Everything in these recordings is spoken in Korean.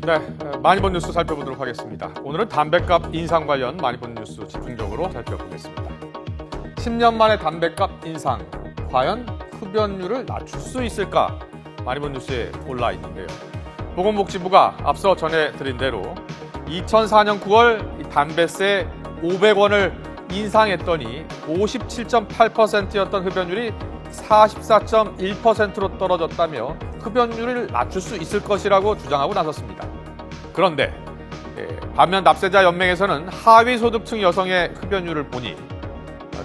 네, 많이 본 뉴스 살펴보도록 하겠습니다. 오늘은 담뱃값 인상 관련 많이 본 뉴스 집중적으로 살펴보겠습니다. 10년 만에 담뱃값 인상, 과연 흡연율을 낮출 수 있을까? 많이 본 뉴스에 올라 있는데요. 보건복지부가 앞서 전해드린 대로 2004년 9월 담뱃세 500원을 인상했더니 57.8%였던 흡연율이 44.1%로 떨어졌다며 흡연율을 낮출 수 있을 것이라고 주장하고 나섰습니다. 그런데 반면 납세자 연맹에서는 하위 소득층 여성의 흡연율을 보니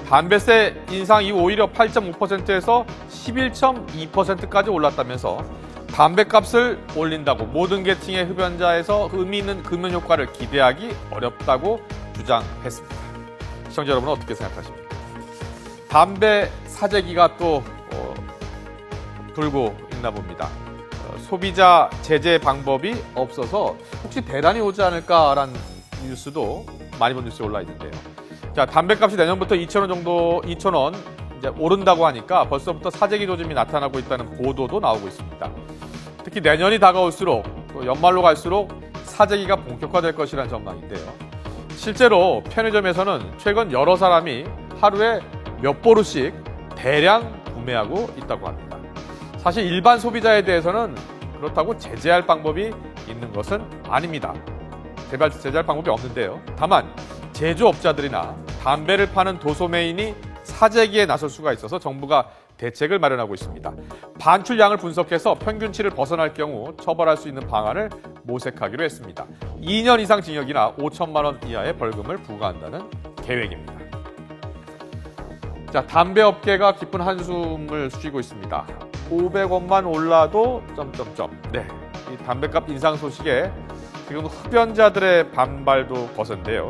담뱃세 인상 이후 오히려 8.5%에서 11.2%까지 올랐다면서 담뱃값을 올린다고 모든 계층의 흡연자에서 의미 있는 금연 효과를 기대하기 어렵다고 주장했습니다. 시청자 여러분은 어떻게 생각하십니까? 담배 사재기가 또 돌고 있나 봅니다. 소비자 제재 방법이 없어서 혹시 대란이 오지 않을까라는 뉴스도 많이 본 뉴스에 올라 있는데요. 자, 담배값이 내년부터 2,000원 이제 오른다고 하니까 벌써부터 사재기 조짐이 나타나고 있다는 보도도 나오고 있습니다. 특히 내년이 다가올수록 또 연말로 갈수록 사재기가 본격화될 것이라는 전망인데요. 실제로 편의점에서는 최근 여러 사람이 하루에 몇 보루씩 대량 구매하고 있다고 합니다. 사실 일반 소비자에 대해서는 그렇다고 제재할 방법이 있는 것은 아닙니다. 제재할 방법이 없는데요. 다만 제조업자들이나 담배를 파는 도소매인이 사재기에 나설 수가 있어서 정부가 대책을 마련하고 있습니다. 반출량을 분석해서 평균치를 벗어날 경우 처벌할 수 있는 방안을 모색하기로 했습니다. 2년 이상 징역이나 5천만 원 이하의 벌금을 부과한다는 계획입니다. 자, 담배 업계가 깊은 한숨을 쉬고 있습니다. 500원만 올라도 네, 이 담배값 인상 소식에 지금 흡연자들의 반발도 거센데요.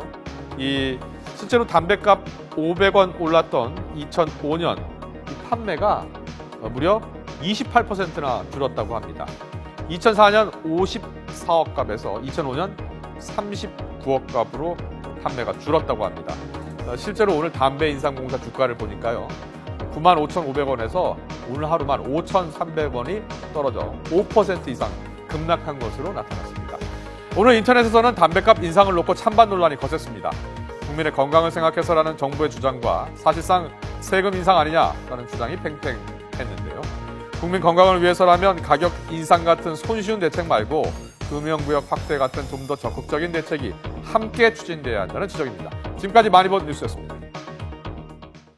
실제로 담배값 500원 올랐던 2005년 이 판매가 무려 28%나 줄었다고 합니다. 2004년 54억 값에서 2005년 39억 값으로 판매가 줄었다고 합니다. 실제로 오늘 담배 인상공사 주가를 보니까요. 95,500원에서 오늘 하루만 5,300원이 떨어져 5% 이상 급락한 것으로 나타났습니다. 오늘 인터넷에서는 담배값 인상을 놓고 찬반 논란이 거셌습니다. 국민의 건강을 생각해서라는 정부의 주장과 사실상 세금 인상 아니냐라는 주장이 팽팽했는데요. 국민 건강을 위해서라면 가격 인상 같은 손쉬운 대책 말고 금연구역 확대 같은 좀 더 적극적인 대책이 함께 추진돼야 한다는 지적입니다. 지금까지 많이 본 뉴스였습니다.